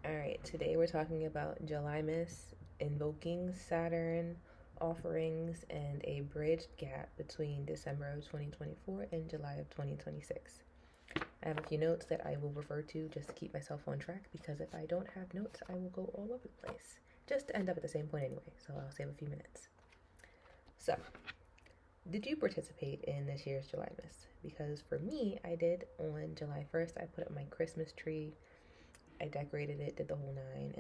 Alright, today we're talking about Julymas, invoking Saturn, offerings, and a bridged gap between December of 2024 and July of 2026. I have a few notes that I will refer to just to keep myself on track, because if I don't have notes, I will go all over the place, just to end up at the same point anyway, so I'll save a few minutes. So, did you participate in this year's Julymas? Because for me, I did. On July 1st, I put up my Christmas tree. I decorated it, did the whole nine.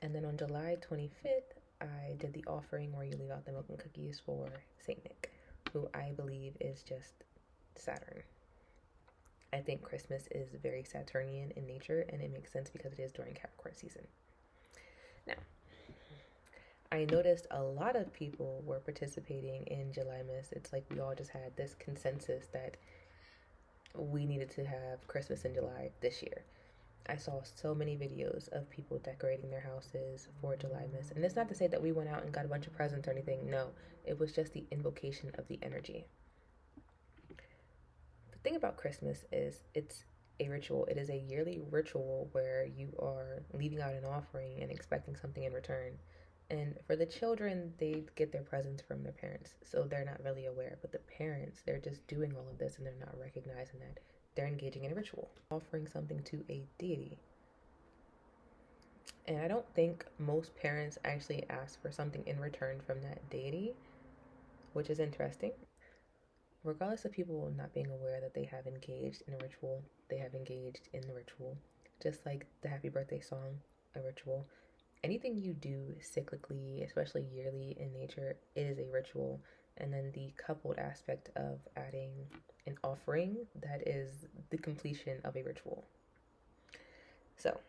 And then on July 25th, I did the offering where you leave out the milk and cookies for Saint Nick, who I believe is just Saturn. I think Christmas is very Saturnian in nature, and it makes sense because it is during Capricorn season. Now, I noticed a lot of people were participating in Julymas. It's like we all just had this consensus that we needed to have Christmas in July this year. I saw so many videos of people decorating their houses for Julymas. And it's not to say that we went out and got a bunch of presents or anything. No, it was just the invocation of the energy. The thing about Christmas is it's a ritual. It is a yearly ritual where you are leaving out an offering and expecting something in return. And for the children, they get their presents from their parents, so they're not really aware. But the parents, they're just doing all of this and they're not recognizing that they're engaging in a ritual, offering something to a deity. And I don't think most parents actually ask for something in return from that deity, which is interesting. Regardless of people not being aware that they have engaged in a ritual, they have engaged in the ritual. Just like the happy birthday song, a ritual. Anything you do cyclically, especially yearly in nature, is a ritual. And then the coupled aspect of adding an offering, that is the completion of a ritual. So,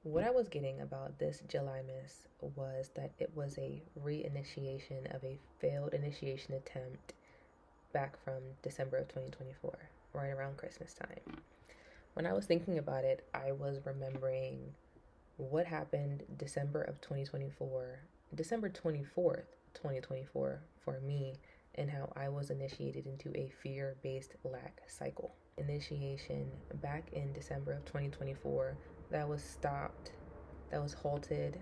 what I was getting about this Julymas was that it was a reinitiation of a failed initiation attempt back from December of 2024, right around Christmas time. When I was thinking about it, I was remembering what happened December of 2024, December 24th, 2024 for me, and how I was initiated into a fear-based lack cycle. Initiation back in December of 2024 that was stopped, that was halted,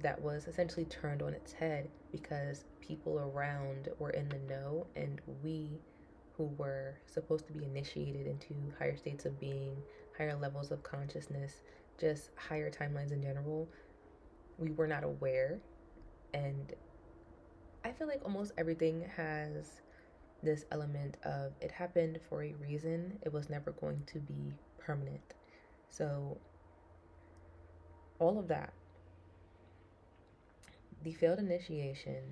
that was essentially turned on its head because people around were in the know, and we who were supposed to be initiated into higher states of being, higher levels of consciousness, just higher timelines in general, we were not aware. And I feel like almost everything has this element of it happened for a reason. It was never going to be permanent. So all of that, the failed initiation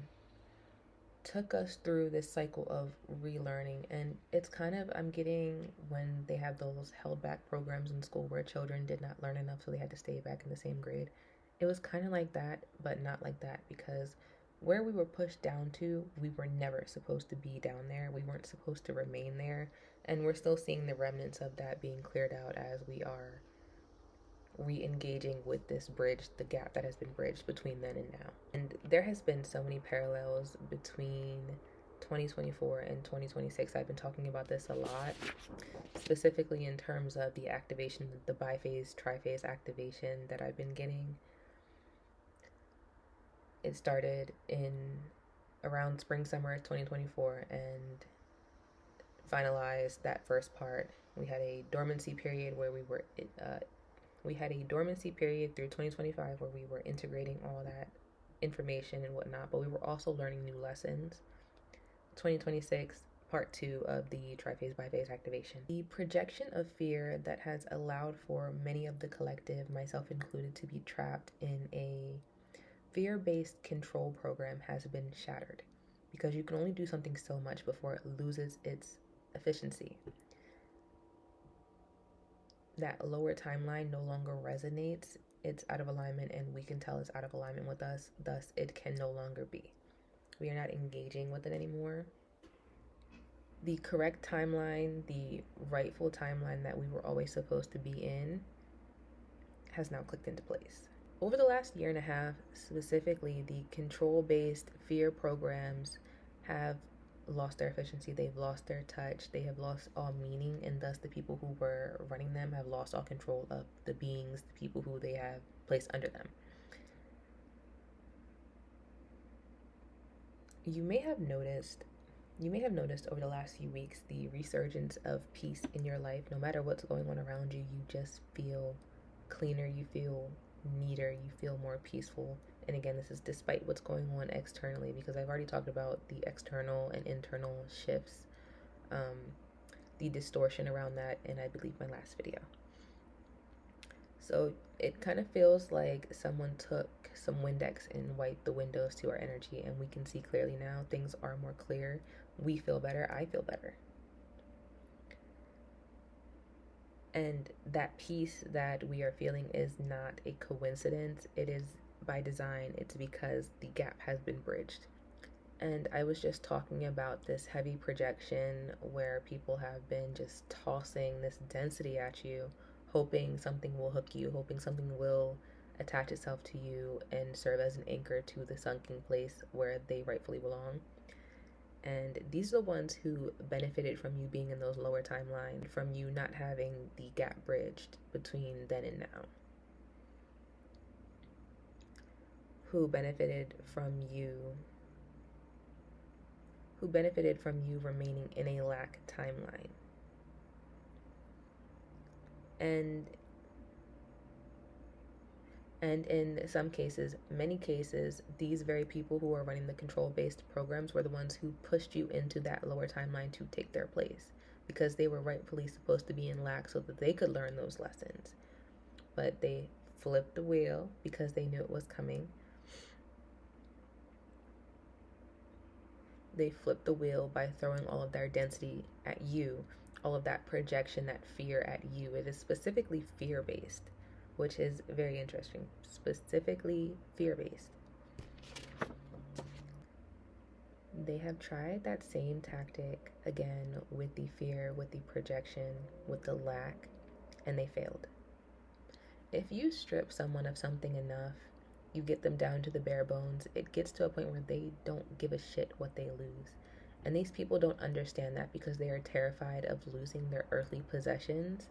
took us through this cycle of relearning. And it's kind of, I'm getting when they have those held back programs in school where children did not learn enough so they had to stay back in the same grade. It was kind of like that, but not like that, because where we were pushed down to, we were never supposed to be down there. We weren't supposed to remain there. And we're still seeing the remnants of that being cleared out as we are re-engaging with this bridge, the gap that has been bridged between then and now. And there has been so many parallels between 2024 and 2026. I've been talking about this a lot, specifically in terms of the activation, the biphase, triphase activation that I've been getting. It started in around spring, summer 2024 and finalized that first part. We had a dormancy period where we had a dormancy period through 2025 where we were integrating all that information and whatnot, but we were also learning new lessons. 2026, part 2 of the triphase biphase activation. The projection of fear that has allowed for many of the collective, myself included, to be trapped in a fear-based control program has been shattered, because you can only do something so much before it loses its efficiency. That lower timeline no longer resonates. It's out of alignment, and we can tell it's out of alignment with us. Thus, it can no longer be. We are not engaging with it anymore. The correct timeline, the rightful timeline that we were always supposed to be in, has now clicked into place. Over the last year and a half, specifically, the control-based fear programs have lost their efficiency, they've lost their touch, they have lost all meaning, and thus the people who were running them have lost all control of the beings, the people who they have placed under them. You may have noticed over the last few weeks the resurgence of peace in your life. No matter what's going on around you, you just feel cleaner, you feel neater, you feel more peaceful. And again, this is despite what's going on externally, because I've already talked about the external and internal shifts, the distortion around that in, I believe, my last video. So it kind of feels like someone took some Windex and wiped the windows to our energy, and we can see clearly now. Things are more clear. We feel better. I feel better. And that peace that we are feeling is not a coincidence. It is by design. It's because the gap has been bridged. And I was just talking about this heavy projection where people have been just tossing this density at you, hoping something will hook you, hoping something will attach itself to you and serve as an anchor to the sunken place where they rightfully belong. And these are the ones who benefited from you being in those lower timelines, from you not having the gap bridged between then and now. Who benefited from you remaining in a lack timeline. And in some cases, many cases, these very people who are running the control-based programs were the ones who pushed you into that lower timeline to take their place, because they were rightfully supposed to be in lack so that they could learn those lessons. But they flipped the wheel because they knew it was coming. They flipped the wheel by throwing all of their density at you, all of that projection, that fear at you. It is specifically fear-based, which is very interesting. Specifically fear-based. They have tried that same tactic again with the fear, with the projection, with the lack, and they failed. If you strip someone of something enough, you get them down to the bare bones, it gets to a point where they don't give a shit what they lose. And these people don't understand that because they are terrified of losing their earthly possessions.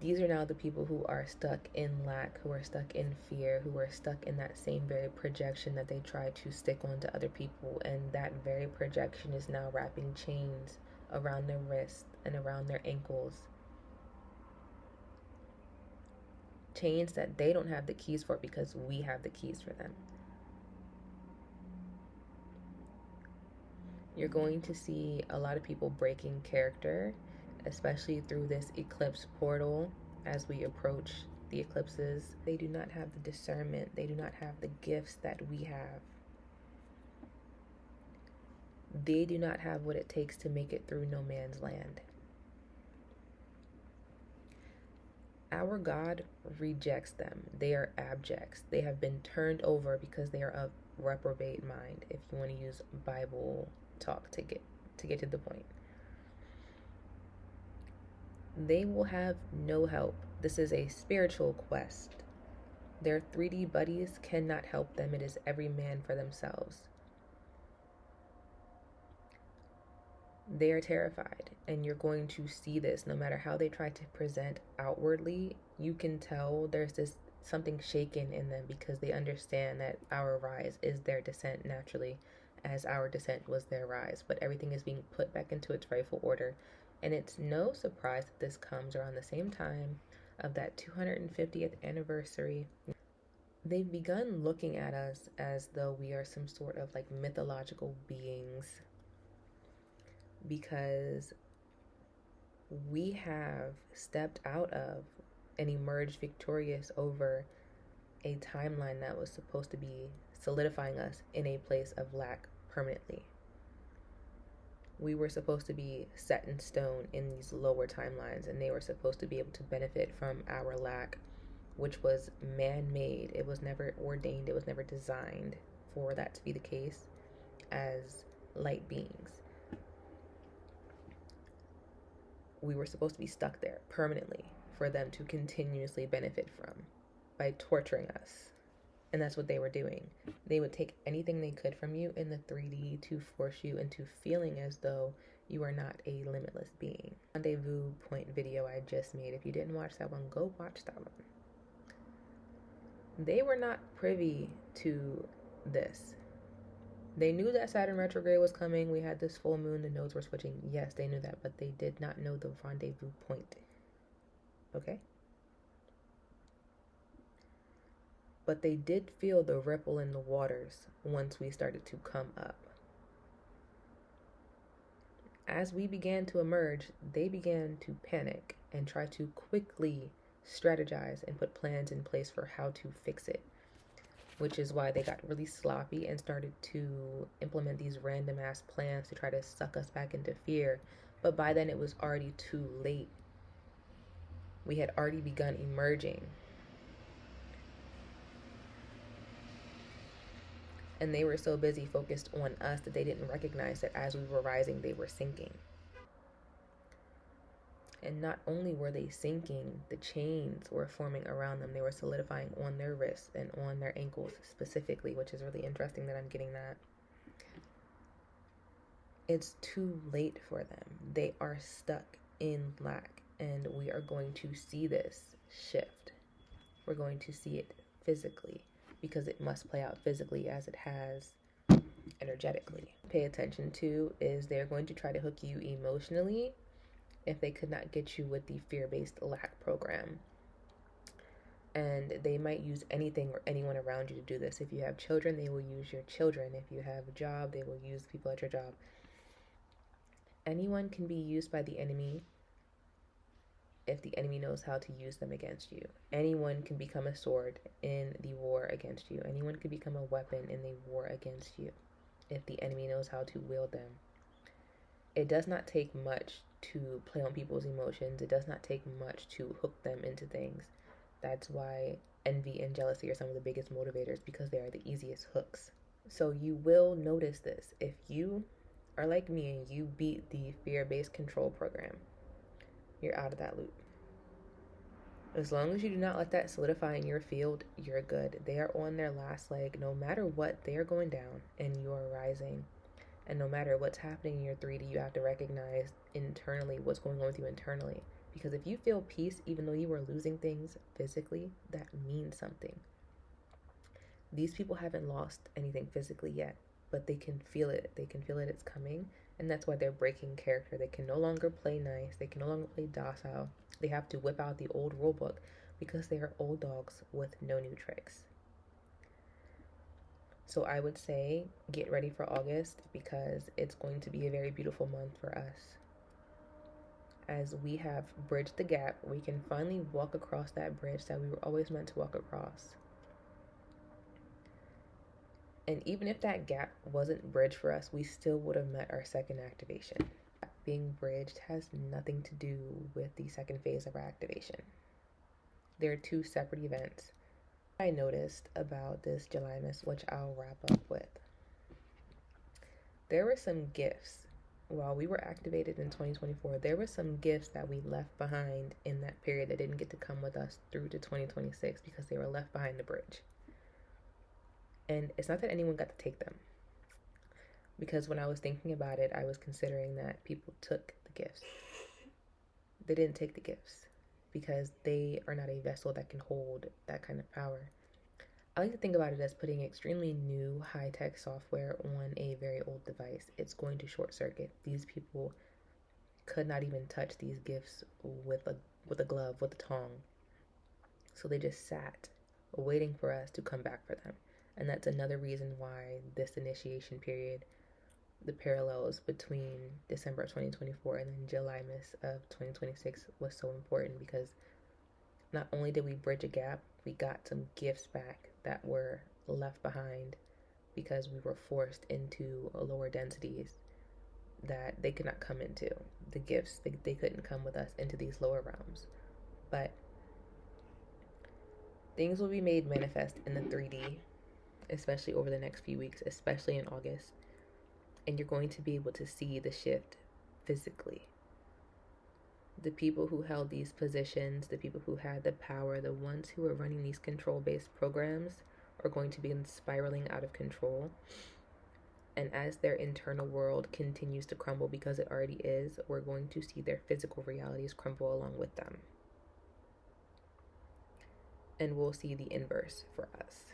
These are now the people who are stuck in lack, who are stuck in fear, who are stuck in that same very projection that they try to stick onto other people. And that very projection is now wrapping chains around their wrists and around their ankles. Chains that they don't have the keys for because we have the keys for them. You're going to see a lot of people breaking character, especially through this eclipse portal as we approach the eclipses. They do not have the discernment. They do not have the gifts that we have. They do not have what it takes to make it through no man's land. Our God rejects them. They are abjects. They have been turned over because they are of reprobate mind, if you want to use Bible talk to get to the point. They will have no help. This is a spiritual quest. Their 3D buddies cannot help them. It is every man for themselves. They are terrified, and you're going to see this no matter how they try to present outwardly. You can tell there's this something shaken in them because they understand that our rise is their descent naturally, as our descent was their rise, but everything is being put back into its rightful order. And it's no surprise that this comes around the same time of that 250th anniversary. They've begun looking at us as though we are some sort of like mythological beings, because we have stepped out of and emerged victorious over a timeline that was supposed to be solidifying us in a place of lack permanently. We were supposed to be set in stone in these lower timelines, and they were supposed to be able to benefit from our lack, which was man-made. It was never ordained, it was never designed for that to be the case as light beings. We were supposed to be stuck there permanently for them to continuously benefit from by torturing us. And that's what they were doing. They would take anything they could from you in the 3D to force you into feeling as though you are not a limitless being. Rendezvous point video I just made. If you didn't watch that one, go watch that one. They were not privy to this. They knew that Saturn retrograde was coming. We had this full moon. The nodes were switching. Yes, they knew that, but they did not know the rendezvous point. Okay? But they did feel the ripple in the waters once we started to come up. As we began to emerge, they began to panic and try to quickly strategize and put plans in place for how to fix it, which is why they got really sloppy and started to implement these random ass plans to try to suck us back into fear. But by then it was already too late. We had already begun emerging. And they were so busy focused on us that they didn't recognize that as we were rising, they were sinking. And not only were they sinking, the chains were forming around them. They were solidifying on their wrists and on their ankles specifically, which is really interesting that I'm getting that. It's too late for them. They are stuck in lack, and we are going to see this shift. We're going to see it physically, because it must play out physically as it has energetically. Pay attention to is they're going to try to hook you emotionally if they could not get you with the fear-based lack program. And they might use anything or anyone around you to do this. If you have children, they will use your children. If you have a job, they will use people at your job. Anyone can be used by the enemy if the enemy knows how to use them against you. Anyone can become a sword in the war against you. Anyone can become a weapon in the war against you if the enemy knows how to wield them. It does not take much to play on people's emotions. It does not take much to hook them into things. That's why envy and jealousy are some of the biggest motivators, because they are the easiest hooks. So you will notice this. If you are like me and you beat the fear-based control program, you're out of that loop. As long as you do not let that solidify in your field, you're good. They are on their last leg. No matter what, they are going down and you are rising. And no matter what's happening in your 3D, you have to recognize internally what's going on with you internally. Because if you feel peace, even though you are losing things physically, that means something. These people haven't lost anything physically yet, but they can feel it. They can feel it, it's coming. And that's why they're breaking character. They can no longer play nice. They can no longer play docile. They have to whip out the old rule book because they are old dogs with no new tricks. So I would say get ready for August, because it's going to be a very beautiful month for us. As we have bridged the gap, we can finally walk across that bridge that we were always meant to walk across. And even if that gap wasn't bridged for us, we still would have met our second activation. Being bridged has nothing to do with the second phase of our activation. They're two separate events. I noticed about this Julymas, which I'll wrap up with. There were some gifts while we were activated in 2024. There were some gifts that we left behind in that period that didn't get to come with us through to 2026 because they were left behind the bridge. And it's not that anyone got to take them, because when I was thinking about it, I was considering that people took the gifts. They didn't take the gifts because they are not a vessel that can hold that kind of power. I like to think about it as putting extremely new high-tech software on a very old device. It's going to short circuit. These people could not even touch these gifts with a glove, with a tongue. So they just sat waiting for us to come back for them. And that's another reason why this initiation period, the parallels between December of 2024 and then Julymas of 2026 was so important, because not only did we bridge a gap, we got some gifts back that were left behind because we were forced into lower densities that they could not come into. The gifts, they couldn't come with us into these lower realms. But things will be made manifest in the 3D, especially over the next few weeks, especially in August. And you're going to be able to see the shift physically. The people who held these positions, the people who had the power, the ones who were running these control-based programs are going to begin spiraling out of control. And as their internal world continues to crumble, because it already is, we're going to see their physical realities crumble along with them. And we'll see the inverse for us.